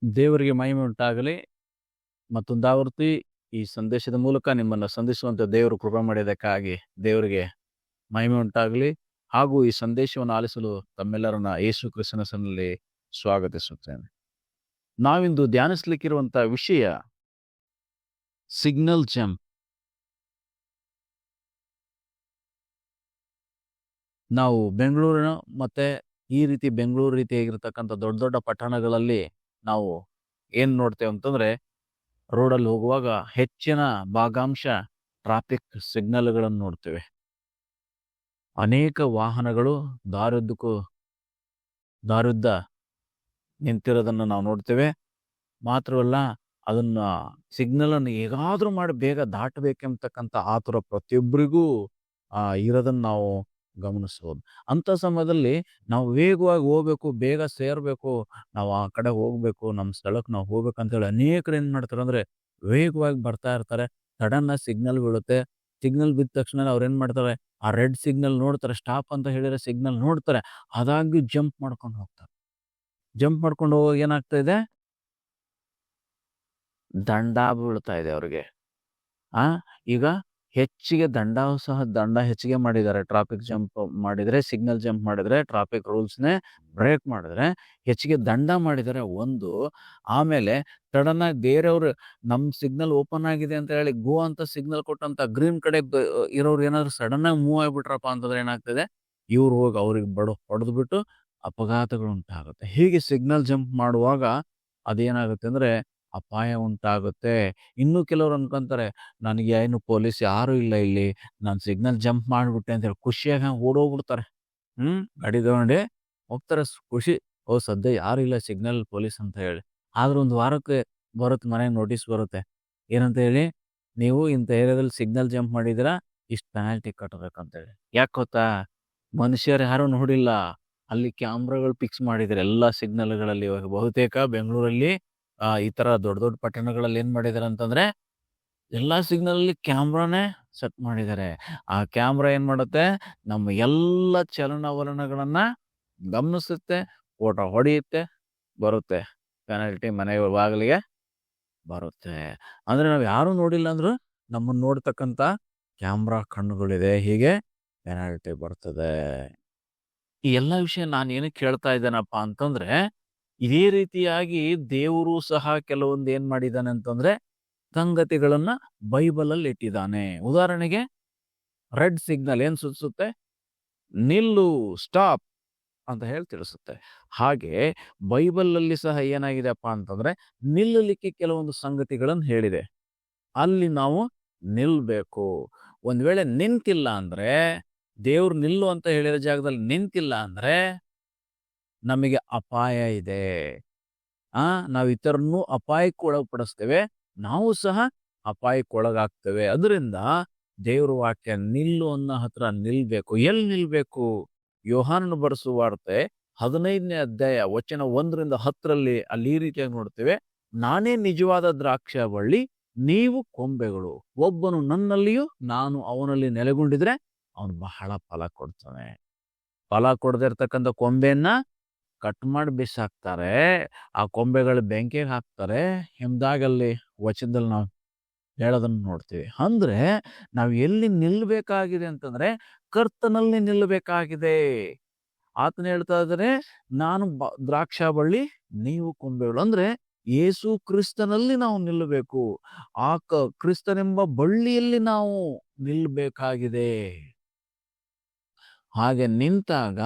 ದೇವರಿಗೆ ಮಹಿಮೆ ಉಂಟಾಗಲಿ. ಮತ್ತೊಂದಾವರ್ತಿ ಈ ಸಂದೇಶದ ಮೂಲಕ ನಿಮ್ಮನ್ನು ಸಂಧಿಸುವಂತ ದೇವರು ಕೃಪೆ ಮಾಡಿದ್ದಕ್ಕಾಗಿ ದೇವರಿಗೆ ಮಹಿಮೆ ಉಂಟಾಗಲಿ. ಹಾಗೂ ಈ ಸಂದೇಶವನ್ನು ಆಲಿಸಲು ತಮ್ಮೆಲ್ಲರನ್ನ ಯೇಸು ಕ್ರಿಸ್ತನ ಹೆಸರಿನಲ್ಲಿ ಸ್ವಾಗತಿಸುತ್ತೇನೆ. ನಾವಿಂದು ಧ್ಯಾನಿಸ್ಲಿಕ್ಕಿರುವಂತಹ ವಿಷಯ ಸಿಗ್ನಲ್ ಜಂಪ್. ನಾವು ಬೆಂಗಳೂರಿನ ಮತ್ತೆ ಈ ರೀತಿ ಬೆಂಗಳೂರು ರೀತಿಯಾಗಿರ್ತಕ್ಕಂಥ ದೊಡ್ಡ ದೊಡ್ಡ ಪಟ್ಟಣಗಳಲ್ಲಿ ನಾವು ಏನ್ ನೋಡ್ತೇವೆ ಅಂತಂದ್ರೆ, ರೋಡಲ್ಲಿ ಹೋಗುವಾಗ ಹೆಚ್ಚಿನ ಭಾಗಾಂಶ ಟ್ರಾಫಿಕ್ ಸಿಗ್ನಲ್ಗಳನ್ನು ನೋಡ್ತೇವೆ. ಅನೇಕ ವಾಹನಗಳು ದಾರುದ್ದ ನಿಂತಿರೋದನ್ನು ನಾವು ನೋಡ್ತೇವೆ. ಮಾತ್ರವಲ್ಲ, ಅದನ್ನ ಸಿಗ್ನಲ್ ಅನ್ನು ಹೇಗಾದ್ರೂ ಮಾಡಿ ಬೇಗ ದಾಟಬೇಕೆಂಬತಕ್ಕಂಥ ಆತುರ ಪ್ರತಿಯೊಬ್ಬರಿಗೂ ಇರೋದನ್ನ ನಾವು ಗಮನಿಸಬಹುದು. ಅಂತ ಸಮಯದಲ್ಲಿ ನಾವು ವೇಗವಾಗಿ ಹೋಗ್ಬೇಕು, ಬೇಗ ಸೇರ್ಬೇಕು, ನಾವು ಆ ಕಡೆ ಹೋಗ್ಬೇಕು, ನಮ್ಮ ಸ್ಥಳಕ್ಕೆ ನಾವು ಹೋಗ್ಬೇಕಂತೇಳಿ ಅನೇಕರು ಏನ್ ಮಾಡ್ತಾರೆ ಅಂದ್ರೆ ವೇಗವಾಗಿ ಬರ್ತಾ ಇರ್ತಾರೆ. ಸಡನ್ ಸಿಗ್ನಲ್ ಬೀಳುತ್ತೆ. ಸಿಗ್ನಲ್ ಬಿದ್ದ ತಕ್ಷಣ ಅವ್ರು ಏನ್ ಮಾಡ್ತಾರೆ, ಆ ರೆಡ್ ಸಿಗ್ನಲ್ ನೋಡ್ತಾರೆ, ಸ್ಟಾಪ್ ಅಂತ ಹೇಳಿದ್ರೆ ಸಿಗ್ನಲ್ ನೋಡ್ತಾರೆ, ಅದಾಗಿ ಜಂಪ್ ಮಾಡ್ಕೊಂಡು ಹೋಗ್ತಾರೆ. ಜಂಪ್ ಮಾಡ್ಕೊಂಡು ಹೋಗುವಾಗ ಏನಾಗ್ತಾ ಇದೆ, ದಂಡ ಬೀಳ್ತಾ ಇದೆ ಅವ್ರಿಗೆ. ಈಗ ಹೆಚ್ಚಿಗೆ ದಂಡ ಹೆಚ್ಚಿಗೆ ಮಾಡಿದ್ದಾರೆ. ಟ್ರಾಫಿಕ್ ಜಂಪ್ ಮಾಡಿದ್ರೆ, ಸಿಗ್ನಲ್ ಜಂಪ್ ಮಾಡಿದ್ರೆ, ಟ್ರಾಫಿಕ್ ರೂಲ್ಸ್ನೇ ಬ್ರೇಕ್ ಮಾಡಿದ್ರೆ ಹೆಚ್ಚಿಗೆ ದಂಡ ಮಾಡಿದ್ದಾರೆ ಒಂದು. ಆಮೇಲೆ ಸಡನ್ ಆಗಿ ಬೇರೆಯವ್ರು ನಮ್ ಸಿಗ್ನಲ್ ಓಪನ್ ಆಗಿದೆ ಅಂತ ಹೇಳಿ ಗೋ ಅಂತ ಸಿಗ್ನಲ್ ಕೊಟ್ಟಂತ ಗ್ರೀನ್ ಕಡೆ ಇರೋರು ಏನಾದ್ರು ಸಡನ್ ಆಗಿ ಮೂವ್ ಆಗ್ಬಿಟ್ರಪ್ಪ ಅಂತಂದ್ರೆ ಏನಾಗ್ತದೆ, ಇವ್ರು ಹೋಗಿ ಅವ್ರಿಗೆ ಹೊಡೆದು ಬಿಟ್ಟು ಅಪಘಾತಗಳು ಉಂಟಾಗುತ್ತೆ. ಹೀಗೆ ಸಿಗ್ನಲ್ ಜಂಪ್ ಮಾಡುವಾಗ ಅದೇನಾಗುತ್ತೆ ಅಂದ್ರೆ ಅಪಾಯ ಉಂಟಾಗುತ್ತೆ. ಇನ್ನು ಕೆಲವ್ರು ಅನ್ಕೊಂತಾರೆ, ನನಗೆ ಏನು ಪೊಲೀಸ್ ಯಾರು ಇಲ್ಲ ಇಲ್ಲಿ, ನಾನು ಸಿಗ್ನಲ್ ಜಂಪ್ ಮಾಡ್ಬಿಟ್ಟೆ ಅಂತ ಹೇಳಿ ಖುಷಿಯಾಗಿ ಓಡೋಗ್ಬಿಡ್ತಾರೆ. ಗಾಡಿ ತಗೊಂಡೆ ಹೋಗ್ತಾರೆ, ಖುಷಿ, ಓ ಸದ್ಯ ಯಾರು ಇಲ್ಲ ಸಿಗ್ನಲ್ ಪೊಲೀಸ್ ಅಂತ ಹೇಳಿ. ಆದ್ರೆ ಒಂದು ವಾರಕ್ಕೆ ಬರುತ್ತೆ, ಮನೆಗೆ ನೋಟಿಸ್ ಬರುತ್ತೆ, ಏನಂತ ಹೇಳಿ, ನೀವು ಇಂಥ ಏರಿಯಾದಲ್ಲಿ ಸಿಗ್ನಲ್ ಜಂಪ್ ಮಾಡಿದಿರಾ, ಇಷ್ಟು ಪೆನಾಲ್ಟಿ ಕಟ್ಟಬೇಕಂತೇಳಿ. ಯಾಕೆ ಗೊತ್ತಾ, ಮನುಷ್ಯರು ಯಾರು ನೋಡಿಲ್ಲ, ಅಲ್ಲಿ ಕ್ಯಾಮ್ರಾಗಳು ಫಿಕ್ಸ್ ಮಾಡಿದ್ದಾರೆ ಎಲ್ಲಾ ಸಿಗ್ನಲ್ಗಳಲ್ಲಿ. ಇವಾಗ ಬಹುತೇಕ ಬೆಂಗಳೂರಲ್ಲಿ ಈ ತರ ದೊಡ್ಡ ದೊಡ್ಡ ಪಟ್ಟಣಗಳಲ್ಲಿ ಏನ್ ಮಾಡಿದಾರೆ ಅಂತಂದ್ರೆ ಎಲ್ಲಾ ಸಿಗ್ನಲ್ ಅಲ್ಲಿ ಕ್ಯಾಮ್ರಾನೇ ಸೆಟ್ ಮಾಡಿದ್ದಾರೆ. ಆ ಕ್ಯಾಮ್ರಾ ಏನ್ ಮಾಡುತ್ತೆ, ನಮ್ಮ ಎಲ್ಲ ಚಲನವಲನಗಳನ್ನ ಗಮನಿಸುತ್ತೆ, ಫೋಟೋ ಹೊಡೆಯುತ್ತೆ, ಬರುತ್ತೆ, ಪೆನಾಲ್ಟಿ ಮನೆ ಬಾಗಿಲಿಗೆ ಬರುತ್ತೆ. ಅಂದ್ರೆ ನಾವ್ ಯಾರು ನೋಡಿಲ್ಲ ಅಂದ್ರು ನಮ್ಮನ್ನ ನೋಡ್ತಕ್ಕಂತ ಕ್ಯಾಮ್ರಾ ಕಣ್ಣುಗಳಿದೆ, ಹೀಗೆ ಪೆನಾಲ್ಟಿ ಬರ್ತದೆ. ಈ ಎಲ್ಲಾ ವಿಷಯ ನಾನು ಏನಕ್ಕೆ ಕೇಳ್ತಾ ಇದ್ದೇನಪ್ಪ ಅಂತಂದ್ರೆ, ಇದೇ ರೀತಿಯಾಗಿ ದೇವರು ಸಹ ಕೆಲವೊಂದು ಏನ್ ಮಾಡಿದ್ದಾನೆ ಅಂತಂದ್ರೆ ಸಂಗತಿಗಳನ್ನ ಬೈಬಲ್ ಅಲ್ಲಿ ಇಟ್ಟಿದ್ದಾನೆ. ಉದಾಹರಣೆಗೆ ರೆಡ್ ಸಿಗ್ನಲ್ ಏನ್ ಸೂಚಿಸುತ್ತೆ, ನಿಲ್ಲು, ಸ್ಟಾಪ್ ಅಂತ ಹೇಳಿ ತಿಳಿಸುತ್ತೆ. ಹಾಗೆ ಬೈಬಲ್ ಅಲ್ಲಿ ಸಹ ಏನಾಗಿದೆಪ್ಪ ಅಂತಂದ್ರೆ ನಿಲ್ಲಲಿಕ್ಕೆ ಕೆಲವೊಂದು ಸಂಗತಿಗಳನ್ನು ಹೇಳಿದೆ, ಅಲ್ಲಿ ನಾವು ನಿಲ್ಬೇಕು. ಒಂದ್ ವೇಳೆ ನಿಂತಿಲ್ಲ ಅಂದ್ರೆ, ದೇವ್ರು ನಿಲ್ಲು ಅಂತ ಹೇಳಿದ ಜಾಗದಲ್ಲಿ ನಿಂತಿಲ್ಲ ಅಂದ್ರೆ ನಮಗೆ ಅಪಾಯ ಇದೆ. ನಾವು ಇತರನ್ನು ಅಪಾಯಕ್ಕೆ ಒಳಪಡಿಸ್ತೇವೆ, ನಾವು ಸಹ ಅಪಾಯಕ್ಕೆ ಒಳಗಾಗ್ತೇವೆ. ಅದರಿಂದ ದೇವ್ರ ವಾಕ್ಯ ನಿಲ್ಲು ಅನ್ನೋ ಹತ್ರ ನಿಲ್ಬೇಕು. ಎಲ್ಲಿ ನಿಲ್ಬೇಕು, ಯೋಹಾನನು ಬರೆಸುವ ವಾರ್ತೆ 15ನೇ ಅಧ್ಯಾಯ ವಚನ 1ರಿಂದ 10ರಲ್ಲಿ ಅಲ್ಲಿ ಈ ರೀತಿಯಾಗಿ ನೋಡ್ತೇವೆ, ನಾನೇ ನಿಜವಾದ ದ್ರಾಕ್ಷ ಬಳ್ಳಿ, ನೀವು ಕೊಂಬೆಗಳು. ಒಬ್ಬನು ನನ್ನಲ್ಲಿಯೂ ನಾನು ಅವನಲ್ಲಿ ನೆಲೆಗೊಂಡಿದ್ರೆ ಅವನು ಬಹಳ ಫಲ ಕೊಡ್ತಾನೆ. ಫಲ ಕೊಡದೇ ಇರ್ತಕ್ಕಂಥ ಕೊಂಬೆಯನ್ನ ಕಟ್ ಮಾಡಿ ಬಿಸಾಕ್ತಾರೆ, ಆ ಕೊಂಬೆಗಳು ಬೆಂಕಿಗೆ ಹಾಕ್ತಾರೆ ಎಂಬುದಾಗಲ್ಲಿ ವಚನದಲ್ಲಿ ನಾವು ಹೇಳೋದನ್ನು ನೋಡ್ತೀವಿ. ಅಂದ್ರೆ ನಾವು ಎಲ್ಲಿ ನಿಲ್ಬೇಕಾಗಿದೆ ಅಂತಂದ್ರೆ ಕರ್ತನಲ್ಲಿ ನಿಲ್ಲಬೇಕಾಗಿದೆ. ಆತನ ಹೇಳ್ತಾ ಇದ್ದಾರೆ, ನಾನು ದ್ರಾಕ್ಷ ಬಳ್ಳಿ, ನೀವು ಕೊಂಬೆಗಳು. ಅಂದ್ರೆ ಯೇಸು ಕ್ರಿಸ್ತನಲ್ಲಿ ನಾವು ನಿಲ್ಲಬೇಕು. ಆ ಕ್ರಿಸ್ತನೆಂಬ ಬಳ್ಳಿಯಲ್ಲಿ ನಾವು ನಿಲ್ಲಬೇಕಾಗಿದೆ. ಹಾಗೆ ನಿಂತಾಗ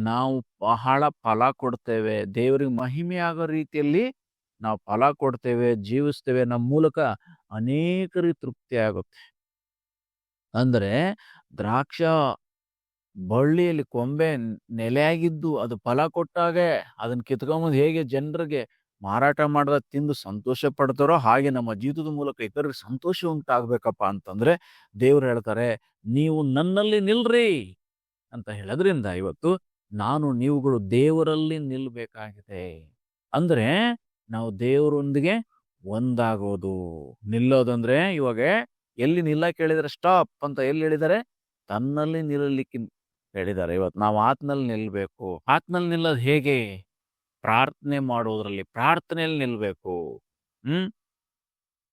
ನಾವು ಬಹಳ ಫಲ ಕೊಡ್ತೇವೆ. ದೇವರಿಗೆ ಮಹಿಮೆ ಆಗೋ ರೀತಿಯಲ್ಲಿ ನಾವು ಫಲ ಕೊಡ್ತೇವೆ, ಜೀವಿಸ್ತೇವೆ. ನಮ್ಮ ಮೂಲಕ ಅನೇಕರಿಗೆ ತೃಪ್ತಿ ಆಗುತ್ತೆ. ಅಂದ್ರೆ ದ್ರಾಕ್ಷ ಬಳ್ಳಿಯಲ್ಲಿ ಕೊಂಬೆ ನೆಲೆಯಾಗಿದ್ದು ಅದು ಫಲ ಕೊಟ್ಟಾಗೆ ಅದನ್ನ ಕಿತ್ಕೊಂಬಂದು ಹೇಗೆ ಜನರಿಗೆ ಮಾರಾಟ ಮಾಡದ ತಿಂದು ಸಂತೋಷ ಪಡ್ತಾರೋ, ಹಾಗೆ ನಮ್ಮ ಜೀವಿತದ ಮೂಲಕ ಇತರರಿಗೆ ಸಂತೋಷ ಉಂಟಾಗ್ಬೇಕಪ್ಪ ಅಂತಂದ್ರೆ ದೇವ್ರು ಹೇಳ್ತಾರೆ, ನೀವು ನನ್ನಲ್ಲಿ ನಿಲ್ರಿ ಅಂತ ಹೇಳೋದ್ರಿಂದ ಇವತ್ತು ನಾನು ನೀವುಗಳು ದೇವರಲ್ಲಿ ನಿಲ್ಬೇಕಾಗಿದೆ. ಅಂದ್ರೆ ನಾವು ದೇವರೊಂದಿಗೆ ಒಂದಾಗೋದು. ನಿಲ್ಲೋದಂದ್ರೆ ಇವಾಗ ಎಲ್ಲಿ ನಿಲ್ಲಕ್ಕೆ ಹೇಳಿದಾರೆ, ಸ್ಟಾಪ್ ಅಂತ ಎಲ್ಲಿ ಹೇಳಿದ್ದಾರೆ, ತನ್ನಲ್ಲಿ ನಿಲ್ಲಲಿಕ್ಕೆ ಹೇಳಿದ್ದಾರೆ. ಇವತ್ತು ನಾವು ಆತ್ನಲ್ಲಿ ನಿಲ್ಬೇಕು. ಆತ್ನಲ್ಲಿ ನಿಲ್ಲೋದು ಹೇಗೆ ಪ್ರಾರ್ಥನೆ ಮಾಡುವುದರಲ್ಲಿ, ಪ್ರಾರ್ಥನೆಯಲ್ಲಿ ನಿಲ್ಬೇಕು. ಹ್ಮ್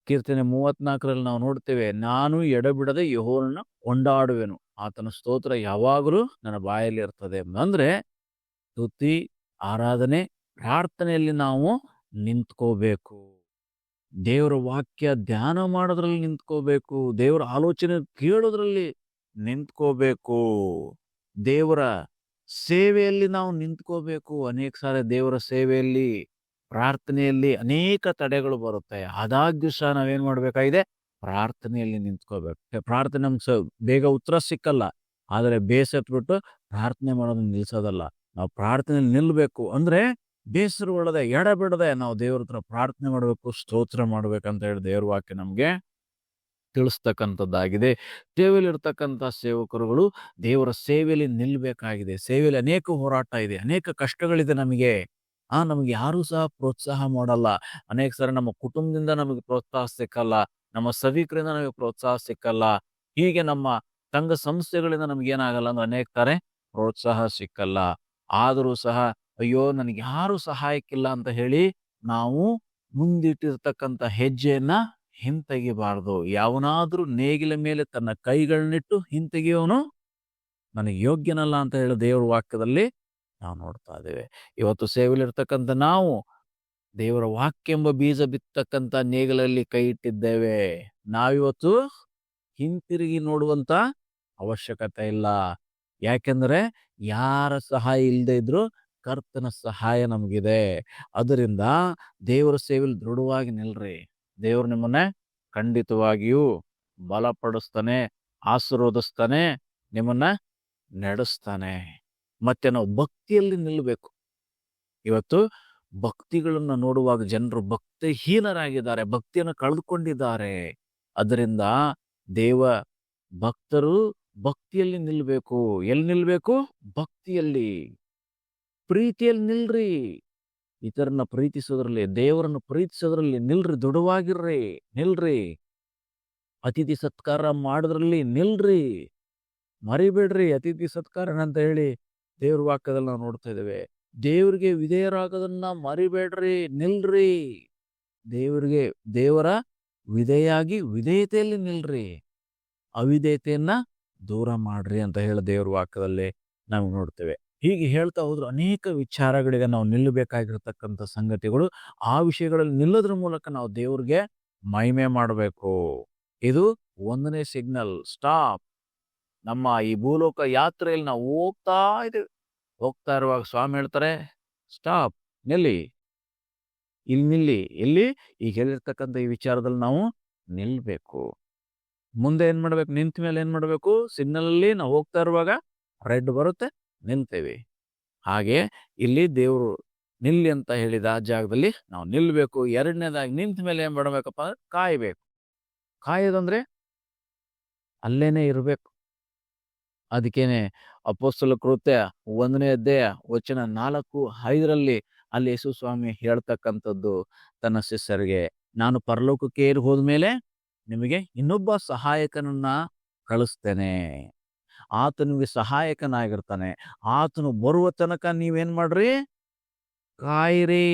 ಕೀರ್ತನೆ 34ರಲ್ಲಿ ನಾವು ನೋಡ್ತೇವೆ, ನಾನು ಎಡಬಿಡದೆ ಯೆಹೋವನನ್ನ ಕೊಂಡಾಡುವೆನು, ಆತನ ಸ್ತೋತ್ರ ಯಾವಾಗಲೂ ನನ್ನ ಬಾಯಲ್ಲಿ ಇರ್ತದೆ. ಅಂದ್ರೆ ಸ್ತುತಿ, ಆರಾಧನೆ, ಪ್ರಾರ್ಥನೆಯಲ್ಲಿ ನಾವು ನಿಂತ್ಕೋಬೇಕು. ದೇವರ ವಾಕ್ಯ ಧ್ಯಾನ ಮಾಡೋದ್ರಲ್ಲಿ ನಿಂತ್ಕೋಬೇಕು. ದೇವರ ಆಲೋಚನೆ ಕೇಳೋದ್ರಲ್ಲಿ ನಿಂತ್ಕೋಬೇಕು. ದೇವರ ಸೇವೆಯಲ್ಲಿ ನಾವು ನಿಂತ್ಕೋಬೇಕು. ಅನೇಕ ಸಾರಿ ದೇವರ ಸೇವೆಯಲ್ಲಿ, ಪ್ರಾರ್ಥನೆಯಲ್ಲಿ ಅನೇಕ ತಡೆಗಳು ಬರುತ್ತೆ. ಆದಾಗ್ಯೂ ಸಹ ನಾವೇನ್ ಮಾಡ್ಬೇಕಾಗಿದೆ? ಪ್ರಾರ್ಥನೆಯಲ್ಲಿ ನಿಂತ್ಕೋಬೇಕು. ಪ್ರಾರ್ಥನೆ ನಮ್ಗೆ ಬೇಗ ಉತ್ತರ ಸಿಕ್ಕಲ್ಲ, ಆದರೆ ಬೇಸತ್ಬಿಟ್ಟು ಪ್ರಾರ್ಥನೆ ಮಾಡೋದನ್ನ ನಿಲ್ಸೋದಲ್ಲ. ನಾವು ಪ್ರಾರ್ಥನೆಯಲ್ಲಿ ನಿಲ್ಬೇಕು. ಅಂದ್ರೆ ಬೇಸರಗೊಳ್ಳದೆ, ಎಡಬಿಡದೆ ನಾವು ದೇವ್ರ ಹತ್ರ ಪ್ರಾರ್ಥನೆ ಮಾಡಬೇಕು, ಸ್ತೋತ್ರ ಮಾಡ್ಬೇಕಂತ ಹೇಳಿ ದೇವ್ರ ವಾಕ್ಯ ನಮ್ಗೆ ತಿಳಿಸ್ತಕ್ಕಂಥದ್ದಾಗಿದೆ. ಸೇವೆಯಲ್ಲಿರ್ತಕ್ಕಂಥ ಸೇವಕರುಗಳು ದೇವರ ಸೇವೆಯಲ್ಲಿ ನಿಲ್ಬೇಕಾಗಿದೆ. ಸೇವೆಯಲ್ಲಿ ಅನೇಕ ಹೋರಾಟ ಇದೆ, ಅನೇಕ ಕಷ್ಟಗಳಿದೆ ನಮಗೆ. ನಮ್ಗೆ ಯಾರೂ ಸಹ ಪ್ರೋತ್ಸಾಹ ಮಾಡಲ್ಲ. ಅನೇಕ ಸಾರಿ ನಮ್ಮ ಕುಟುಂಬದಿಂದ ನಮಗೆ ಪ್ರೋತ್ಸಾಹ ಸಿಕ್ಕಲ್ಲ, ನಮ್ಮ ಸಭಿಕರಿಂದ ನಮಗೆ ಪ್ರೋತ್ಸಾಹ ಸಿಕ್ಕಲ್ಲ. ಹೀಗೆ ನಮ್ಮ ಸಂಘ ಸಂಸ್ಥೆಗಳಿಂದ ನಮ್ಗೇನಾಗಲ್ಲ ಅಂದ್ರೆ ಅನೇಕ ಸಾರಿ ಪ್ರೋತ್ಸಾಹ ಸಿಕ್ಕಲ್ಲ. ಆದರೂ ಸಹ ಅಯ್ಯೋ ನನಗೆ ಯಾರು ಸಹಾಯಕ್ಕಿಲ್ಲ ಅಂತ ಹೇಳಿ ನಾವು ಮುಂದಿಟ್ಟಿರ್ತಕ್ಕಂಥ ಹೆಜ್ಜೆಯನ್ನ ಹಿಂತೆಗಿಬಾರ್ದು. ಯಾವನಾದ್ರೂ ನೇಗಿಲ ಮೇಲೆ ತನ್ನ ಕೈಗಳನ್ನಿಟ್ಟು ಹಿಂತೆಗೆಯೋನು ನನಗೆ ಯೋಗ್ಯನಲ್ಲ ಅಂತ ಹೇಳಿ ದೇವರ ವಾಕ್ಯದಲ್ಲಿ ನಾವು ನೋಡ್ತಾ ಇದ್ದೇವೆ. ಇವತ್ತು ಸೇವೆಯಲ್ಲಿರ್ತಕ್ಕಂಥ ನಾವು ದೇವರ ವಾಕ್ಯ ಎಂಬ ಬೀಜ ಬಿತ್ತಕ್ಕಂಥ ನೇಗಿಲಲ್ಲಿ ಕೈ ಇಟ್ಟಿದ್ದೇವೆ. ನಾವಿವತ್ತು ಹಿಂತಿರುಗಿ ನೋಡುವಂತ ಅವಶ್ಯಕತೆ ಇಲ್ಲ. ಯಾಕೆಂದ್ರೆ ಯಾರ ಸಹಾಯ ಇಲ್ಲದೆ ಇದ್ರು ಕರ್ತನ ಸಹಾಯ ನಮಗಿದೆ. ಅದರಿಂದ ದೇವರ ಸೇವೆಯಲ್ಲಿ ದೃಢವಾಗಿ ನಿಲ್ರಿ. ದೇವರು ನಿಮ್ಮನ್ನ ಖಂಡಿತವಾಗಿಯೂ ಬಲಪಡಿಸ್ತಾನೆ, ಆಶೀರ್ವದಿಸ್ತಾನೆ, ನಿಮ್ಮನ್ನ ನಡೆಸ್ತಾನೆ. ಮತ್ತೆ ನಾವು ಭಕ್ತಿಯಲ್ಲಿ ನಿಲ್ಲಬೇಕು. ಇವತ್ತು ಭಕ್ತಿಗಳನ್ನ ನೋಡುವಾಗ ಜನರು ಭಕ್ತಿಹೀನರಾಗಿದ್ದಾರೆ, ಭಕ್ತಿಯನ್ನು ಕಳೆದುಕೊಂಡಿದ್ದಾರೆ. ಅದರಿಂದ ದೇವ ಭಕ್ತರು ಭಕ್ತಿಯಲ್ಲಿ ನಿಲ್ಬೇಕು. ಎಲ್ಲಿ ನಿಲ್ಬೇಕು? ಭಕ್ತಿಯಲ್ಲಿ, ಪ್ರೀತಿಯಲ್ಲಿ ನಿಲ್ರಿ. ಇತರನ್ನ ಪ್ರೀತಿಸೋದ್ರಲ್ಲಿ, ದೇವರನ್ನು ಪ್ರೀತಿಸೋದ್ರಲ್ಲಿ ನಿಲ್ರಿ. ದೃಢವಾಗಿರ್ರಿ, ನಿಲ್ರಿ. ಅತಿಥಿ ಸತ್ಕಾರ ಮಾಡೋದ್ರಲ್ಲಿ ನಿಲ್ರಿ, ಮರಿಬೇಡ್ರಿ. ಅತಿಥಿ ಸತ್ಕಾರ ಅಂತ ಹೇಳಿ ದೇವ್ರ ವಾಕ್ಯದಲ್ಲಿ ನಾವು ನೋಡ್ತಾ ಇದ್ದೇವೆ. ದೇವರಿಗೆ ವಿಧೇಯರಾಗೋದನ್ನ ಮರಿಬೇಡ್ರಿ, ನಿಲ್ರಿ. ದೇವರ ವಿಧೇಯಾಗಿ ವಿಧೇಯತೆಯಲ್ಲಿ ನಿಲ್ರಿ, ಅವಿಧೇಯತೆಯನ್ನ ದೂರ ಮಾಡ್ರಿ ಅಂತ ಹೇಳಿ ದೇವ್ರ ವಾಕ್ಯದಲ್ಲಿ ನಾವು ನೋಡ್ತೇವೆ. ಹೀಗೆ ಹೇಳ್ತಾ ಹೋದ್ರು ಅನೇಕ ವಿಚಾರಗಳಿಗೆ ನಾವು ನಿಲ್ಲಬೇಕಾಗಿರ್ತಕ್ಕಂಥ ಸಂಗತಿಗಳು. ಆ ವಿಷಯಗಳಲ್ಲಿ ನಿಲ್ಲೋದ್ರ ಮೂಲಕ ನಾವು ದೇವ್ರಿಗೆ ಮಹಿಮೆ ಮಾಡಬೇಕು. ಇದು 1ನೇ ಸಿಗ್ನಲ್. ಸ್ಟಾಪ್. ನಮ್ಮ ಈ ಭೂಲೋಕ ಯಾತ್ರೆಯಲ್ಲಿ ನಾವು ಹೋಗ್ತಾ ಇದ್ದೇವೆ. ಹೋಗ್ತಾ ಇರುವಾಗ ಸ್ವಾಮಿ ಹೇಳ್ತಾರೆ, ಸ್ಟಾಪ್, ನಿಲ್ಲಿ, ಇಲ್ಲಿ ನಿಲ್ಲಿ. ಇಲ್ಲಿ ಈಗ ಹೇಳಿರ್ತಕ್ಕಂಥ ಈ ವಿಚಾರದಲ್ಲಿ ನಾವು ನಿಲ್ಬೇಕು. ಮುಂದೆ ಏನ್ ಮಾಡ್ಬೇಕು? ನಿಂತ ಮೇಲೆ ಏನ್ ಮಾಡ್ಬೇಕು? ಸಿಗ್ನಲ್ ಅಲ್ಲಿ ನಾವು ಹೋಗ್ತಾ ಇರುವಾಗ ರೆಡ್ ಬರುತ್ತೆ, ನಿಲ್ತೇವೆ. ಹಾಗೆ ಇಲ್ಲಿ ದೇವರು ನಿಲ್ಲಿ ಅಂತ ಹೇಳಿದ ಆ ಜಾಗದಲ್ಲಿ ನಾವು ನಿಲ್ಬೇಕು. ಎರಡನೇದಾಗಿ ನಿಂತ ಮೇಲೆ ಏನ್ ಮಾಡ್ಬೇಕಪ್ಪ ಅಂದ್ರೆ ಕಾಯ್ಬೇಕು. ಕಾಯೋದಂದ್ರೆ ಅಲ್ಲೇನೆ ಇರ್ಬೇಕು. ಅದಕ್ಕೇನೆ ಅಪೊಸ್ತಲ ಕೃತ್ಯ 1ನೇ ಅಧ್ಯಾಯ ವಚನ 4-5 ಅಲ್ಲಿ ಯೇಸು ಸ್ವಾಮಿ ಹೇಳ್ತಕ್ಕಂಥದ್ದು ತನ್ನ ಶಿಷ್ಯರಿಗೆ, ನಾನು ಪರಲೋಕಕ್ಕೆ ಏರಿ ಹೋದ್ಮೇಲೆ ನಿಮಗೆ ಇನ್ನೊಬ್ಬ ಸಹಾಯಕನನ್ನ ಕಳಿಸ್ತೇನೆ. ಆತ ನಿಮಗೆ ಸಹಾಯಕನಾಗಿರ್ತಾನೆ. ಆತನು ಬರುವ ತನಕ ನೀವೇನ್ ಮಾಡ್ರಿ? ಕಾಯಿರಿ,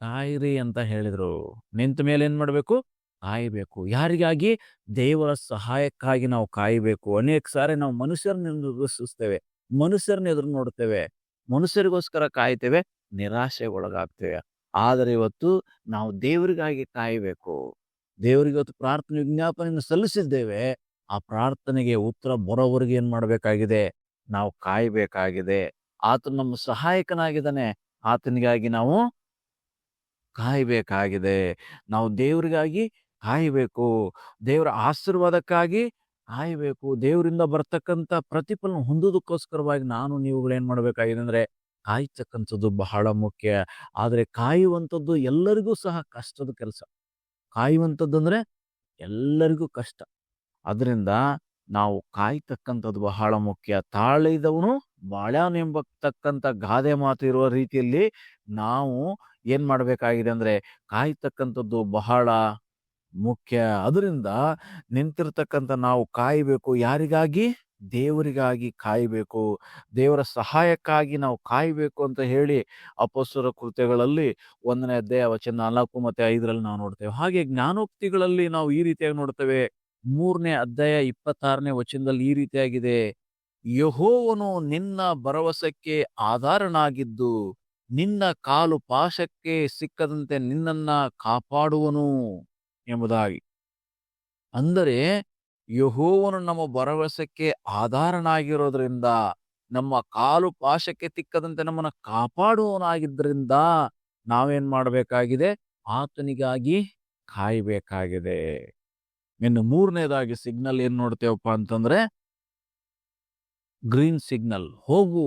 ಕಾಯಿರಿ ಅಂತ ಹೇಳಿದ್ರು. ನಿಂತ ಮೇಲೆ ಏನ್ ಮಾಡ್ಬೇಕು? ಕಾಯಬೇಕು. ಯಾರಿಗಾಗಿ? ದೇವರ ಸಹಾಯಕ್ಕಾಗಿ ನಾವು ಕಾಯಬೇಕು. ಅನೇಕ ಸಾರಿ ನಾವು ಮನುಷ್ಯರನ್ನ ಎದುರಿಸ್ತೇವೆ, ಮನುಷ್ಯರನ್ನ ಎದುರು ನೋಡ್ತೇವೆ, ಮನುಷ್ಯರಿಗೋಸ್ಕರ ಕಾಯ್ತೇವೆ, ನಿರಾಶೆಗೊಳಗಾಗ್ತೇವೆ. ಆದರೆ ಇವತ್ತು ನಾವು ದೇವರಿಗಾಗಿ ಕಾಯಬೇಕು. ದೇವರಿಗೆ ಇವತ್ತು ಪ್ರಾರ್ಥನೆ ವಿಜ್ಞಾಪನೆಯನ್ನು ಸಲ್ಲಿಸಿದ್ದೇವೆ. ಆ ಪ್ರಾರ್ಥನೆಗೆ ಉತ್ತರ ಬರೋವರೆಗೆ ಏನ್ ಮಾಡ್ಬೇಕಾಗಿದೆ? ನಾವು ಕಾಯಬೇಕಾಗಿದೆ. ಆತನು ನಮ್ಮ ಸಹಾಯಕನಾಗಿದ್ದಾನೆ, ಆತನಿಗಾಗಿ ನಾವು ಕಾಯಬೇಕಾಗಿದೆ. ನಾವು ದೇವರಿಗಾಗಿ ಕಾಯಬೇಕು, ದೇವರ ಆಶೀರ್ವಾದಕ್ಕಾಗಿ ಕಾಯಬೇಕು. ದೇವರಿಂದ ಬರ್ತಕ್ಕಂಥ ಪ್ರತಿಫಲನ ಹೊಂದೋದಕ್ಕೋಸ್ಕರವಾಗಿ ನಾನು ನೀವುಗಳೇನ್ ಮಾಡ್ಬೇಕಾಗಿದೆ ಅಂದ್ರೆ ಕಾಯ್ತಕ್ಕಂಥದ್ದು ಬಹಳ ಮುಖ್ಯ. ಆದ್ರೆ ಕಾಯುವಂಥದ್ದು ಎಲ್ಲರಿಗೂ ಸಹ ಕಷ್ಟದ ಕೆಲಸ. ಕಾಯುವಂಥದ್ದು ಅಂದ್ರೆ ಎಲ್ಲರಿಗೂ ಕಷ್ಟ. ಅದರಿಂದ ನಾವು ಕಾಯ್ತಕ್ಕಂಥದ್ದು ಬಹಳ ಮುಖ್ಯ. ತಾಳಿದವನು ಬಾಳ್ಯಾನ ಎಂಬತಕ್ಕಂಥ ಗಾದೆ ಮಾತು ಇರುವ ರೀತಿಯಲ್ಲಿ ನಾವು ಏನ್ ಮಾಡ್ಬೇಕಾಗಿದೆ ಅಂದ್ರೆ ಕಾಯ್ತಕ್ಕಂಥದ್ದು ಬಹಳ ಮುಖ್ಯ. ಅದರಿಂದ ನಿಂತಿರ್ತಕ್ಕಂಥ ನಾವು ಕಾಯಬೇಕು. ಯಾರಿಗಾಗಿ? ದೇವರಿಗಾಗಿ ಕಾಯಬೇಕು, ದೇವರ ಸಹಾಯಕ್ಕಾಗಿ ನಾವು ಕಾಯಬೇಕು ಅಂತ ಹೇಳಿ ಅಪೊಸ್ತಲರ ಕೃತ್ಯಗಳಲ್ಲಿ 1ನೇ ಅಧ್ಯಾಯ ವಚನ 4 ಮತ್ತೆ 5ರಲ್ಲಿ ನಾವು ನೋಡ್ತೇವೆ. ಹಾಗೆ ಜ್ಞಾನೋಕ್ತಿಗಳಲ್ಲಿ ನಾವು ಈ ರೀತಿಯಾಗಿ ನೋಡ್ತೇವೆ. 3ನೇ ಅಧ್ಯಾಯ 26ನೇ ವಚನದಲ್ಲಿ ಈ ರೀತಿಯಾಗಿದೆ, ಯೆಹೋವನು ನಿನ್ನ ಭರವಸಕ್ಕೆ ಆಧಾರನಾಗಿದ್ದು ನಿನ್ನ ಕಾಲು ಪಾಶಕ್ಕೆ ಸಿಕ್ಕದಂತೆ ನಿನ್ನನ್ನ ಕಾಪಾಡುವನು ಎಂಬುದಾಗಿ. ಅಂದರೆ ಯೆಹೋವನು ನಮ್ಮ ಭರವಸಕ್ಕೆ ಆಧಾರನಾಗಿರೋದ್ರಿಂದ, ನಮ್ಮ ಕಾಲು ಪಾಶಕ್ಕೆ ತಿಕ್ಕದಂತೆ ನಮ್ಮನ್ನ ಕಾಪಾಡುವವನಾಗಿದ್ದರಿಂದ ನಾವೇನ್ ಮಾಡಬೇಕಾಗಿದೆ? ಆತನಿಗಾಗಿ ಕಾಯಬೇಕಾಗಿದೆ. ಇನ್ನು 3ನೇದಾಗಿ ಸಿಗ್ನಲ್ ಏನ್ ನೋಡ್ತೇವಪ್ಪ ಅಂತಂದ್ರೆ, ಗ್ರೀನ್ ಸಿಗ್ನಲ್, ಹೋಗು.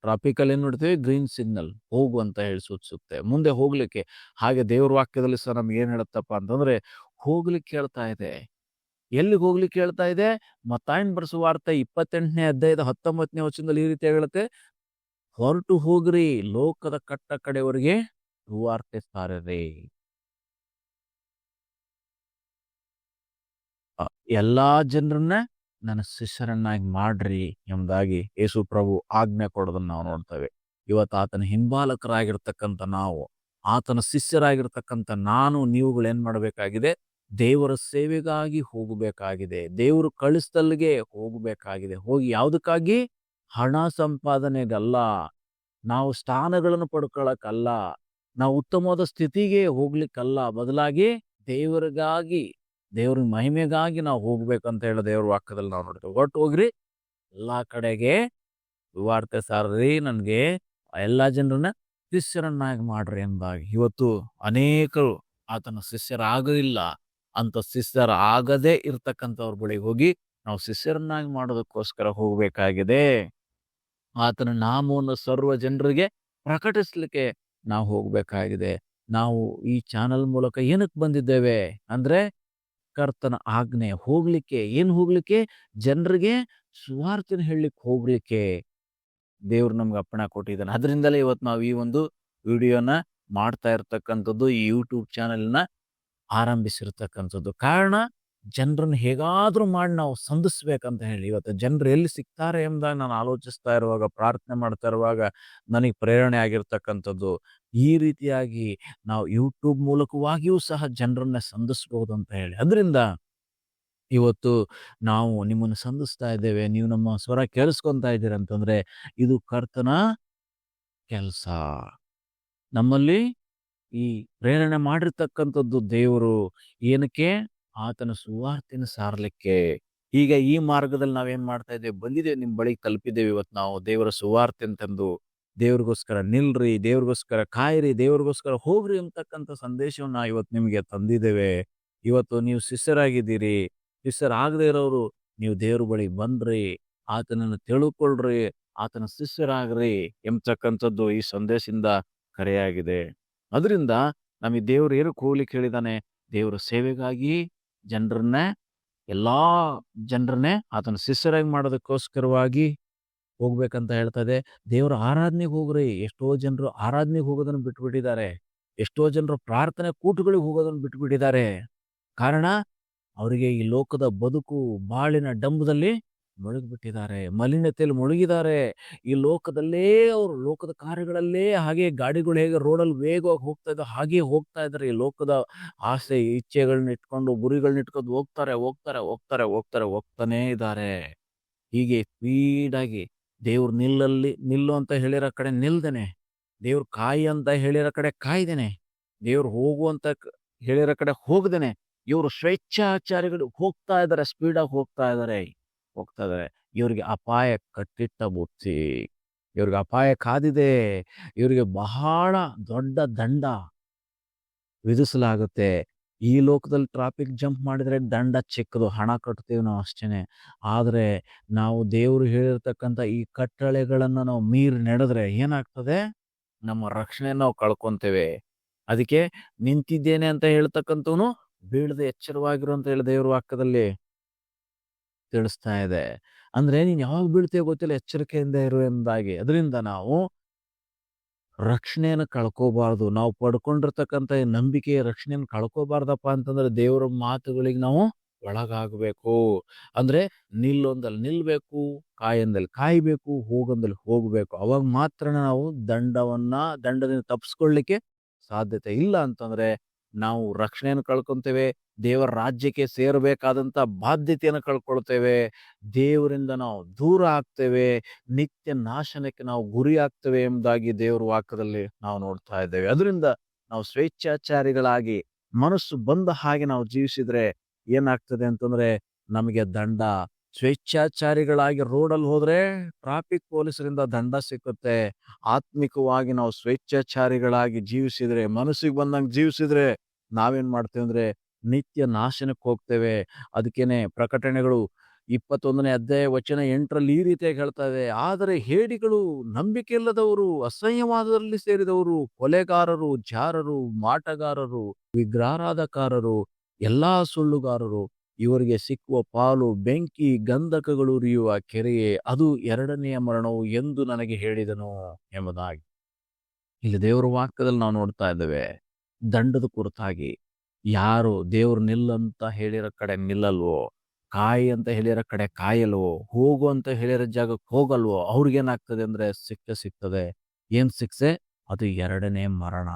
ಟ್ರಾಫಿಕ್ ಅಲ್ಲಿ ಏನ್ ನೋಡ್ತೀವಿ? ಗ್ರೀನ್ ಸಿಗ್ನಲ್, ಹೋಗು ಅಂತ ಹೇಳಿ ಸೂಚಿಸುತ್ತೆ, ಮುಂದೆ ಹೋಗ್ಲಿಕ್ಕೆ. ಹಾಗೆ ದೇವ್ರ ವಾಕ್ಯದಲ್ಲಿ ಸಹ ನಮ್ಗೆ ಏನ್ ಹೇಳುತ್ತಪ್ಪ ಅಂತಂದ್ರೆ, ಹೋಗ್ಲಿಕ್ಕೆ ಹೇಳ್ತಾ ಇದೆ. ಎಲ್ಲಿಗೆ ಹೋಗ್ಲಿಕ್ಕೆ ಹೇಳ್ತಾ ಇದೆ? ಮತ್ತಾಯನ ಬರೆಸುವ ವಾರ್ತೆ 28ನೇ ಅಧ್ಯಾಯದ 19ನೇ ವಚನದಲ್ಲಿ ಈ ರೀತಿ ಹೇಳುತ್ತೆ, ಹೊರಟು ಹೋಗ್ರಿ, ಲೋಕದ ಕಟ್ಟ ಕಡೆಯವರೆಗೆ ಸುವಾರ್ತೆ ಸಾರರಿ. ಎಲ್ಲಾ ಜನರನ್ನ ನನ್ನ ಶಿಷ್ಯರನ್ನಾಗಿ ಮಾಡ್ರಿ ಎಂಬುದಾಗಿ ಯೇಸು ಪ್ರಭು ಆಜ್ಞೆ ಕೊಡೋದನ್ನ ನಾವು ನೋಡ್ತೇವೆ. ಇವತ್ತು ಆತನ ಹಿಂಬಾಲಕರಾಗಿರ್ತಕ್ಕಂಥ ನಾವು, ಆತನ ಶಿಷ್ಯರಾಗಿರ್ತಕ್ಕಂಥ ನಾನು, ನೀವುಗಳು ಏನ್ ಮಾಡಬೇಕಾಗಿದೆ? ದೇವರ ಸೇವೆಗಾಗಿ ಹೋಗಬೇಕಾಗಿದೆ, ದೇವರು ಕಳಿಸ್ತಲ್ಲಿಗೆ ಹೋಗಬೇಕಾಗಿದೆ. ಹೋಗಿ ಯಾವುದಕ್ಕಾಗಿ? ಹಣ ಸಂಪಾದನೆಗಲ್ಲ, ನಾವು ಸ್ಥಾನಗಳನ್ನು ಪಡ್ಕೊಳ್ಳಕ್ಕಲ್ಲ, ನಾವು ಉತ್ತಮವಾದ ಸ್ಥಿತಿಗೆ ಹೋಗ್ಲಿಕ್ಕಲ್ಲ, ಬದಲಾಗಿ ದೇವರಿಗಾಗಿ, ದೇವ್ರ ಮಹಿಮೆಗಾಗಿ ನಾವು ಹೋಗ್ಬೇಕಂತ ಹೇಳಿ ದೇವ್ರ ವಾಕ್ಯದಲ್ಲಿ ನಾವು ನೋಡ್ತೇವೆ. ಒಟ್ಟು ಹೋಗ್ರಿ, ಎಲ್ಲಾ ಕಡೆಗೆ ಸುವಾರ್ತೆ ಸಾರ್ರಿ, ನನ್ಗೆ ಎಲ್ಲಾ ಜನರನ್ನ ಶಿಷ್ಯರನ್ನಾಗಿ ಮಾಡ್ರಿ ಎಂಬಾಗಿ. ಇವತ್ತು ಅನೇಕರು ಆತನ ಶಿಷ್ಯರಾಗಲಿಲ್ಲ, ಅಂತ ಶಿಷ್ಯರಾಗದೇ ಇರ್ತಕ್ಕಂಥವ್ರ ಬಳಿಗೆ ಹೋಗಿ ನಾವು ಶಿಷ್ಯರನ್ನಾಗಿ ಮಾಡೋದಕ್ಕೋಸ್ಕರ ಹೋಗ್ಬೇಕಾಗಿದೆ. ಆತನ ನಾಮವನ್ನು ಸರ್ವ ಜನರಿಗೆ ಪ್ರಕಟಿಸ್ಲಿಕ್ಕೆ ನಾವು ಹೋಗ್ಬೇಕಾಗಿದೆ. ನಾವು ಈ ಚಾನಲ್ ಮೂಲಕ ಏನಕ್ಕೆ ಬಂದಿದ್ದೇವೆ ಅಂದ್ರೆ, ಕರ್ತನ ಆಜ್ಞೆ ಹೋಗ್ಲಿಕ್ಕೆ. ಏನ್ ಹೋಗ್ಲಿಕ್ಕೆ? ಜನರಿಗೆ ಸುವಾರ್ತೆನ ಹೇಳಲಿಕ್ಕೆ ಹೋಗ್ಲಿಕ್ಕೆ ದೇವ್ರು ನಮ್ಗೆ ಅಪ್ಪಣೆ ಕೊಟ್ಟಿದ್ದಾನೆ. ಅದರಿಂದಲೇ ಇವತ್ತು ನಾವು ಈ ಒಂದು ವಿಡಿಯೋನ ಮಾಡ್ತಾ ಇರ್ತಕ್ಕಂಥದ್ದು, ಈ ಯೂಟ್ಯೂಬ್ ಚಾನೆಲ್ನ ಆರಂಭಿಸಿರ್ತಕ್ಕಂಥದ್ದು. ಕಾರಣ, ಜನರನ್ನ ಹೇಗಾದ್ರೂ ಮಾಡಿ ನಾವು ಸಂಧಿಸ್ಬೇಕಂತ ಹೇಳಿ. ಇವತ್ತು ಜನರು ಎಲ್ಲಿ ಸಿಗ್ತಾರೆ ಎಂಬುದಾಗಿ ನಾನು ಆಲೋಚಿಸ್ತಾ ಇರುವಾಗ, ಪ್ರಾರ್ಥನೆ ಮಾಡ್ತಾ ಇರುವಾಗ ನನಗೆ ಪ್ರೇರಣೆ ಆಗಿರ್ತಕ್ಕಂಥದ್ದು, ಈ ರೀತಿಯಾಗಿ ನಾವು ಯೂಟ್ಯೂಬ್ ಮೂಲಕವಾಗಿಯೂ ಸಹ ಜನರನ್ನ ಸಂಧಿಸ್ಬಹುದು ಅಂತ ಹೇಳಿ. ಅದರಿಂದ ಇವತ್ತು ನಾವು ನಿಮ್ಮನ್ನು ಸಂಧಿಸ್ತಾ ಇದ್ದೇವೆ, ನೀವು ನಮ್ಮ ಸ್ವರ ಕೇಳಿಸ್ಕೊಂತಾ ಇದ್ದೀರಿ ಅಂತಂದ್ರೆ ಇದು ಕರ್ತನ ಕೆಲಸ. ನಮ್ಮಲ್ಲಿ ಈ ಪ್ರೇರಣೆ ಮಾಡಿರ್ತಕ್ಕಂಥದ್ದು ದೇವರು ಏನಕ್ಕೆ? ಆತನ ಸುವಾರ್ತೆನ ಸಾರಲಿಕ್ಕೆ. ಈಗ ಈ ಮಾರ್ಗದಲ್ಲಿ ನಾವೇನ್ ಮಾಡ್ತಾ ಇದ್ದೇವೆ? ಬಂದಿದ್ದೇವೆ, ನಿಮ್ ಬಳಿಗೆ ತಲುಪಿದ್ದೇವೆ. ಇವತ್ತು ನಾವು ದೇವರ ಸುವಾರ್ತೆ ಅಂತಂದು, ದೇವ್ರಿಗೋಸ್ಕರ ನಿಲ್ರಿ, ದೇವ್ರಿಗೋಸ್ಕರ ಕಾಯಿರಿ, ದೇವ್ರಿಗೋಸ್ಕರ ಹೋಗ್ರಿ ಅಂತಕ್ಕಂಥ ಸಂದೇಶವನ್ನ ಇವತ್ತು ನಿಮಗೆ ತಂದಿದ್ದೇವೆ. ಇವತ್ತು ನೀವು ಶಿಷ್ಯರಾಗಿದ್ದೀರಿ. ಶಿಷ್ಯರಾಗದೇ ಇರೋರು ನೀವು ದೇವ್ರ ಬಳಿ ಬಂದ್ರಿ, ಆತನನ್ನು ತಿಳ್ಕೊಳ್ರಿ, ಆತನ ಶಿಷ್ಯರಾಗ್ರಿ ಎಂಬತಕ್ಕಂಥದ್ದು ಈ ಸಂದೇಶದಿಂದ ಕರೆಯಾಗಿದೆ. ಅದರಿಂದ ನಮಗೆ ದೇವ್ರು ಏನಕ್ಕೆ ಹೋಗ್ಲಿಕ್ಕೆ ಹೇಳಿದಾನೆ? ದೇವರ ಸೇವೆಗಾಗಿ ಜನರನ್ನೇ, ಎಲ್ಲಾ ಜನರನ್ನೇ ಆತನ ಶಿಷ್ಯರಾಗಿ ಮಾಡೋದಕ್ಕೋಸ್ಕರವಾಗಿ ಹೋಗ್ಬೇಕಂತ ಹೇಳ್ತಾ ಇದೆ. ದೇವರ ಆರಾಧನೆಗೆ ಹೋಗ್ರಿ. ಎಷ್ಟೋ ಜನರು ಆರಾಧನೆಗೆ ಹೋಗೋದನ್ನು ಬಿಟ್ಟುಬಿಟ್ಟಿದ್ದಾರೆ. ಎಷ್ಟೋ ಜನರು ಪ್ರಾರ್ಥನೆ ಕೂಟಗಳಿಗೆ ಹೋಗೋದನ್ನು ಬಿಟ್ಟುಬಿಟ್ಟಿದ್ದಾರೆ. ಕಾರಣ, ಅವರಿಗೆ ಈ ಲೋಕದ ಬದುಕು, ಬಾಳಿನ ಡಂಬದಲ್ಲಿ ಮುಳುಗಿಬಿಟ್ಟಿದ್ದಾರೆ, ಮಲಿನತೆಯಲ್ಲಿ ಮುಳುಗಿದ್ದಾರೆ. ಈ ಲೋಕದಲ್ಲೇ ಅವರು, ಲೋಕದ ಕಾರ್ಯಗಳಲ್ಲೇ, ಹಾಗೆ ಗಾಡಿಗಳು ಹೇಗೆ ರೋಡಲ್ಲಿ ವೇಗವಾಗಿ ಹೋಗ್ತಾ ಇದ್ದೋ ಹಾಗೆ ಹೋಗ್ತಾ ಇದ್ದಾರೆ. ಈ ಲೋಕದ ಆಸೆ ಇಚ್ಛೆಗಳನ್ನ ಇಟ್ಕೊಂಡು, ಗುರಿಗಳನ್ನ ಇಟ್ಕೊಂಡು ಹೋಗ್ತಾನೆ ಇದ್ದಾರೆ. ಹೀಗೆ ಸ್ಪೀಡಾಗಿ ದೇವ್ರು ನಿಲ್ಲು ಅಂತ ಹೇಳಿರೋ ಕಡೆ ನಿಲ್ದೇನೆ, ದೇವ್ರು ಕಾಯಿ ಅಂತ ಹೇಳಿರೋ ಕಡೆ ಕಾಯ್ದೇನೆ, ದೇವ್ರು ಹೋಗು ಅಂತ ಹೇಳಿರೋ ಕಡೆ ಹೋಗ್ದೇನೆ, ಇವರು ಸ್ವೇಚ್ಛಾಚಾರಿಗಳು ಹೋಗ್ತಾ ಇದ್ದಾರೆ, ಸ್ಪೀಡಾಗಿ ಹೋಗ್ತಾ ಇದ್ದಾರೆ. ಇವ್ರಿಗೆ ಅಪಾಯ ಕಟ್ಟಿಟ್ಟ ಬುತ್ತಿ, ಇವ್ರಿಗೆ ಅಪಾಯ ಕಾದಿದೆ. ಇವರಿಗೆ ಬಹಳ ದೊಡ್ಡ ದಂಡ ವಿಧಿಸಲಾಗುತ್ತೆ. ಈ ಲೋಕದಲ್ಲಿ ಟ್ರಾಫಿಕ್ ಜಂಪ್ ಮಾಡಿದ್ರೆ ದಂಡ ಚಿಕ್ಕದು, ಹಣ ಕಟ್ತೀವಿ ನಾವು ಅಷ್ಟೇನೆ. ಆದ್ರೆ ನಾವು ದೇವರು ಹೇಳಿರ್ತಕ್ಕಂಥ ಈ ಕಟ್ಟಳೆಗಳನ್ನ ನಾವು ಮೀರಿ ನಡೆದ್ರೆ ಏನಾಗ್ತದೆ? ನಮ್ಮ ರಕ್ಷಣೆ ನಾವು ಕಳ್ಕೊಂತೇವೆ. ಅದಕ್ಕೆ ನಿಂತಿದ್ದೇನೆ ಅಂತ ಹೇಳ್ತಕ್ಕಂಥವನು ಬೀಳದೆ ಎಚ್ಚರವಾಗಿರು ಅಂತ ಹೇಳಿ ದೇವ್ರ ವಾಕ್ಯದಲ್ಲಿ ತಿಳಿಸ್ತಾ ಇದೆ. ಅಂದ್ರೆ ನೀನ್ ಯಾವಾಗ ಬೀಳ್ತೇವೆ ಗೊತ್ತಿಲ್ಲ, ಎಚ್ಚರಿಕೆಯಿಂದ ಇರು ಎಂಬುದಾಗಿ. ಅದರಿಂದ ನಾವು ರಕ್ಷಣೆಯನ್ನು ಕಳ್ಕೋಬಾರ್ದು. ನಾವು ಪಡ್ಕೊಂಡಿರ್ತಕ್ಕಂಥ ನಂಬಿಕೆಯ ರಕ್ಷಣೆಯನ್ನು ಕಳ್ಕೋಬಾರ್ದಪ್ಪ ಅಂತಂದ್ರೆ ದೇವರ ಮಾತುಗಳಿಗೆ ನಾವು ಒಳಗಾಗಬೇಕು. ಅಂದ್ರೆ ನಿಲ್ಲೊಂದಲ್ಲಿ ನಿಲ್ಬೇಕು, ಕಾಯಂದಲ್ಲಿ ಕಾಯ್ಬೇಕು, ಹೋಗಂದಲ್ಲಿ ಹೋಗ್ಬೇಕು. ಅವಾಗ ಮಾತ್ರ ನಾವು ದಂಡದಿಂದ ತಪ್ಪಿಸ್ಕೊಳ್ಳಿಕ್ಕೆ ಸಾಧ್ಯತೆ. ಇಲ್ಲ ಅಂತಂದ್ರೆ ನಾವು ರಕ್ಷಣೆಯನ್ನು ಕಳ್ಕೊಂತೇವೆ. ದೇವರ ರಾಜ್ಯಕ್ಕೆ ಸೇರಬೇಕಾದಂತ ಬಾಧ್ಯತೆಯನ್ನು ಕಳ್ಕೊಳ್ತೇವೆ. ದೇವರಿಂದ ನಾವು ದೂರ ಆಗ್ತೇವೆ. ನಿತ್ಯ ನಾಶನಕ್ಕೆ ನಾವು ಗುರಿ ಆಗ್ತೇವೆ ಎಂಬುದಾಗಿ ದೇವರ ವಾಕ್ಯದಲ್ಲಿ ನಾವು ನೋಡ್ತಾ ಇದ್ದೇವೆ. ಅದರಿಂದ ನಾವು ಸ್ವೇಚ್ಛಾಚಾರಿಗಳಾಗಿ ಮನಸ್ಸು ಬಂದ ಹಾಗೆ ನಾವು ಜೀವಿಸಿದ್ರೆ ಏನಾಗ್ತದೆ ಅಂತಂದ್ರೆ ನಮಗೆ ದಂಡ. ಸ್ವೇಚ್ಛಾಚಾರಿಗಳಾಗಿ ರೋಡಲ್ಲಿ ಹೋದ್ರೆ ಟ್ರಾಫಿಕ್ ಪೊಲೀಸರಿಂದ ದಂಡ ಸಿಕ್ಕುತ್ತೆ. ಆತ್ಮಿಕವಾಗಿ ನಾವು ಸ್ವೇಚ್ಛಾಚಾರಿಗಳಾಗಿ ಜೀವಿಸಿದ್ರೆ, ಮನಸ್ಸಿಗೆ ಬಂದಂಗೆ ಜೀವಿಸಿದ್ರೆ ನಾವೇನ್ ಮಾಡ್ತೇವೆ ಅಂದ್ರೆ ನಿತ್ಯ ನಾಶನಕ್ಕೆ ಹೋಗ್ತೇವೆ. ಅದಕ್ಕೇನೆ ಪ್ರಕಟಣೆಗಳು 21ನೇ ಅಧ್ಯಾಯ ವಚನ 8ರಲ್ಲಿ ಈ ರೀತಿಯಾಗಿ ಹೇಳ್ತಾ ಇದೆ. ಆದರೆ ಹೇಡಿಗಳು, ನಂಬಿಕೆ ಇಲ್ಲದವರು, ಅಸಹ್ಯವಾದದಲ್ಲಿ ಸೇರಿದವರು, ಕೊಲೆಗಾರರು, ಜಾರರು, ಮಾಟಗಾರರು, ವಿಗ್ರಹಾರಾಧಕಾರರು, ಎಲ್ಲಾ ಸುಳ್ಳುಗಾರರು, ಇವರಿಗೆ ಸಿಕ್ಕುವ ಪಾಲು ಬೆಂಕಿ ಗಂಧಕಗಳು ಉರಿಯುವ ಕೆರೆಯೇ, ಅದು 2ನೆಯ ಮರಣವು ಎಂದು ನನಗೆ ಹೇಳಿದನು ಎಂಬುದಾಗಿ ಇಲ್ಲಿ ದೇವರ ವಾಕ್ಯದಲ್ಲಿ ನಾವು ನೋಡ್ತಾ ಇದ್ದೇವೆ. ದಂಡದ ಕುರಿತಾಗಿ ಯಾರು ದೇವ್ರು ನಿಲ್ಲಂತ ಹೇಳಿರೋ ಕಡೆ ನಿಲ್ಲಲ್ವೋ, ಕಾಯಿ ಅಂತ ಹೇಳಿರೋ ಕಡೆ ಕಾಯಲ್ವೋ, ಹೋಗು ಅಂತ ಹೇಳಿರೋ ಜಾಗಕ್ಕೆ ಹೋಗಲ್ವೋ, ಅವ್ರಿಗೇನಾಗ್ತದೆ ಅಂದ್ರೆ ಶಿಕ್ಷೆ ಸಿಗ್ತದೆ. ಏನ್ ಶಿಕ್ಷೆ? ಅದು 2ನೇ ಮರಣ.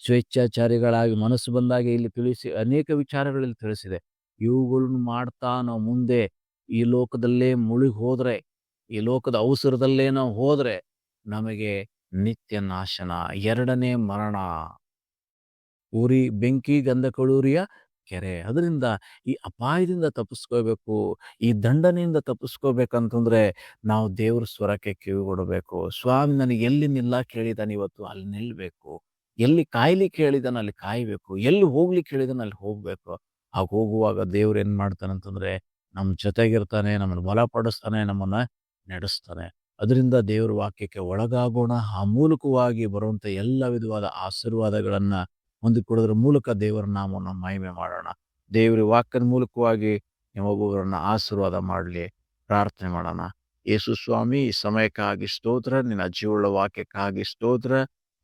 ಸ್ವೇಚ್ಛಾಚಾರಿಗಳಾಗಿ ಮನಸ್ಸು ಬಂದಾಗೆ ಇಲ್ಲಿ ತಿಳಿಸಿ ಅನೇಕ ವಿಚಾರಗಳಲ್ಲಿ ತಿಳಿಸಿದೆ. ಇವುಗಳನ್ನು ಮಾಡ್ತಾ ನಾವು ಮುಂದೆ ಈ ಲೋಕದಲ್ಲೇ ಮುಳುಗಿ ಹೋದ್ರೆ, ಈ ಲೋಕದ ಅವಸರದಲ್ಲೇ ನಾವು ಹೋದ್ರೆ ನಮಗೆ ನಿತ್ಯ ನಾಶನ, 2ನೇ ಮರಣ, ಉರಿ ಬೆಂಕಿ ಗಂಧಕಳುರಿಯ ಕೆರೆ. ಅದರಿಂದ ಈ ಅಪಾಯದಿಂದ ತಪ್ಪಿಸ್ಕೋಬೇಕು, ಈ ದಂಡನೆಯಿಂದ ತಪ್ಪಿಸ್ಕೋಬೇಕಂತಂದ್ರೆ ನಾವು ದೇವ್ರ ಸ್ವರಕ್ಕೆ ಕಿವಿಗೊಡಬೇಕು. ಸ್ವಾಮಿ ನನಗೆ ಎಲ್ಲಿ ನಿಲ್ಲಕ್ಕೆ ಹೇಳಿದಾನೆ ಇವತ್ತು ಅಲ್ಲಿ ನಿಲ್ಬೇಕು, ಎಲ್ಲಿ ಕಾಯ್ಲಿಕ್ಕೆ ಹೇಳಿದಾನ ಅಲ್ಲಿ ಕಾಯ್ಬೇಕು, ಎಲ್ಲಿ ಹೋಗ್ಲಿಕ್ಕೆ ಹೇಳಿದಾನ ಅಲ್ಲಿ ಹೋಗ್ಬೇಕು. ಹಾಗೆ ಹೋಗುವಾಗ ದೇವ್ರು ಏನ್ ಮಾಡ್ತಾನಂತಂದ್ರೆ ನಮ್ಮ ಜೊತೆಗಿರ್ತಾನೆ, ನಮ್ಮನ್ನು ಬಲಪಡಿಸ್ತಾನೆ, ನಮ್ಮನ್ನ ನಡೆಸ್ತಾನೆ. ಅದರಿಂದ ದೇವ್ರ ವಾಕ್ಯಕ್ಕೆ ಒಳಗಾಗೋಣ. ಆ ಮೂಲಕವಾಗಿ ಬರುವಂತ ಎಲ್ಲ ವಿಧವಾದ ಆಶೀರ್ವಾದಗಳನ್ನ ಹೊಂದಿಕೊಳ್ಳೋದ್ರ ಮೂಲಕ ದೇವರ ನಾಮವನ್ನು ಮಹಿಮೆ ಮಾಡೋಣ. ದೇವರ ವಾಕ್ಯದ ಮೂಲಕವಾಗಿ ಒಬ್ಬೊಬ್ಬರನ್ನ ಆಶೀರ್ವಾದ ಮಾಡಲಿ. ಪ್ರಾರ್ಥನೆ ಮಾಡೋಣ. ಯೇಸು ಸ್ವಾಮಿ, ಈ ಸಮಯಕ್ಕಾಗಿ ಸ್ತೋತ್ರ, ನಿನ್ನ ಜೀವಳ ವಾಕ್ಯಕ್ಕಾಗಿ ಸ್ತೋತ್ರ.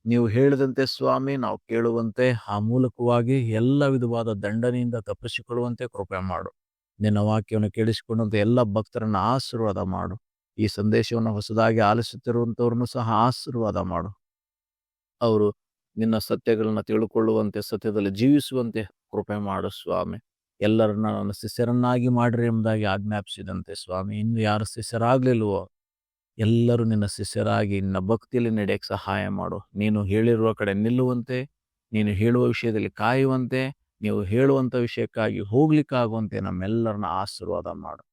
ನೀವು ಹೇಳಿದಂತೆ ಸ್ವಾಮಿ ನಾವು ಕೇಳುವಂತೆ, ಆ ಮೂಲಕವಾಗಿ ಎಲ್ಲ ವಿಧವಾದ ದಂಡನೆಯಿಂದ ತಪ್ಪಿಸಿಕೊಳ್ಳುವಂತೆ ಕೃಪೆ ಮಾಡು. ನಿನ್ನ ವಾಕ್ಯವನ್ನು ಕೇಳಿಸಿಕೊಂಡಂತೆ ಎಲ್ಲ ಭಕ್ತರನ್ನ ಆಶೀರ್ವಾದ ಮಾಡು. ಈ ಸಂದೇಶವನ್ನು ಹೊಸದಾಗಿ ಆಲಿಸುತ್ತಿರುವಂತವ್ರನ್ನು ಸಹ ಆಶೀರ್ವಾದ ಮಾಡು. ಅವರು ನಿನ್ನ ಸತ್ಯಗಳನ್ನ ತಿಳ್ಕೊಳ್ಳುವಂತೆ, ಸತ್ಯದಲ್ಲಿ ಜೀವಿಸುವಂತೆ ಕೃಪೆ ಮಾಡು ಸ್ವಾಮಿ. ಎಲ್ಲರನ್ನ ನನ್ನ ಶಿಷ್ಯರನ್ನಾಗಿ ಮಾಡ್ರಿ ಎಂಬುದಾಗಿ ಆಜ್ಞಾಪಿಸಿದಂತೆ ಸ್ವಾಮಿ, ಇನ್ನು ಯಾರು ಶಿಷ್ಯರಾಗ್ಲಿಲ್ವೋ ಎಲ್ಲರೂ ನಿನ್ನ ಶಿಷ್ಯರಾಗಿ ನಿನ್ನ ಭಕ್ತಿಯಲ್ಲಿ ನಡೆಯಕ್ಕೆ ಸಹಾಯ ಮಾಡು. ನೀನು ಹೇಳಿರುವ ಕಡೆ ನಿಲ್ಲುವಂತೆ, ನೀನು ಹೇಳುವ ವಿಷಯದಲ್ಲಿ ಕಾಯುವಂತೆ, ನೀವು ಹೇಳುವಂತ ವಿಷಯಕ್ಕಾಗಿ ಹೋಗ್ಲಿಕ್ಕಾಗುವಂತೆ ನಮ್ಮೆಲ್ಲರನ್ನ ಆಶೀರ್ವಾದ ಮಾಡು.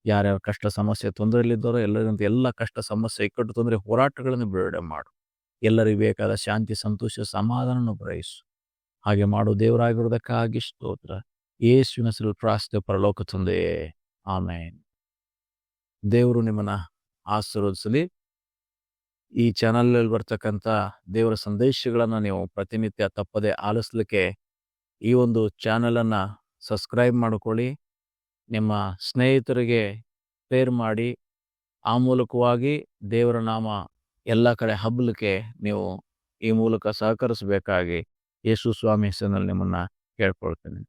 ಯಾರ್ಯಾರ ಕಷ್ಟ ಸಮಸ್ಯೆ ತೊಂದರೆಯಲ್ಲಿದ್ದಾರೋ ಎಲ್ಲರಂತೆ ಎಲ್ಲ ಕಷ್ಟ ಸಮಸ್ಯೆ ಇಕ್ಕಟ್ಟು ತೊಂದರೆ ಹೋರಾಟಗಳನ್ನು ಬಿಡುಗಡೆ ಮಾಡು. ಎಲ್ಲರಿಗೂ ಬೇಕಾದ ಶಾಂತಿ ಸಂತೋಷ ಸಮಾಧಾನವನ್ನು ಗ್ರಹಿಸು. ಹಾಗೆ ಮಾಡು ದೇವರಾಗಿರುವುದಕ್ಕಾಗಿ ಸ್ತೋತ್ರ. ಯೇಸುವಿನ ಹೆಸರಲ್ಲಿ ಪ್ರಾರ್ಥನೆ ಪರಲೋಕ ತಂದೆಯೇ, ಆಮೇನ್. ದೇವರು ನಿಮ್ಮನ್ನ ಆಶೀರ್ವದಿಸಲಿ. ಈ ಚಾನಲ್ನಲ್ಲಿ ಬರ್ತಕ್ಕಂಥ ದೇವರ ಸಂದೇಶಗಳನ್ನ ನೀವು ಪ್ರತಿನಿತ್ಯ ತಪ್ಪದೆ ಆಲಿಸ್ಲಿಕ್ಕೆ ಈ ಒಂದು ಚಾನಲನ್ನ ಸಬ್ಸ್ಕ್ರೈಬ್ ಮಾಡಿಕೊಳ್ಳಿ. ನಿಮ್ಮ ಸ್ನೇಹಿತರಿಗೆ ಶೇರ್ ಮಾಡಿ. ಆ ಮೂಲಕವಾಗಿ ದೇವರ ನಾಮ ಎಲ್ಲ ಕಡೆ ಹಬ್ಬಲಿಕ್ಕೆ ನೀವು ಈ ಮೂಲಕ ಸಹಕರಿಸಬೇಕಾಗಿ ಯೇಸು ಸ್ವಾಮಿ ಹೆಸರಿನಲ್ಲಿ ನಿಮ್ಮನ್ನ ಕೇಳ್ಕೊಳ್ತೇನೆ.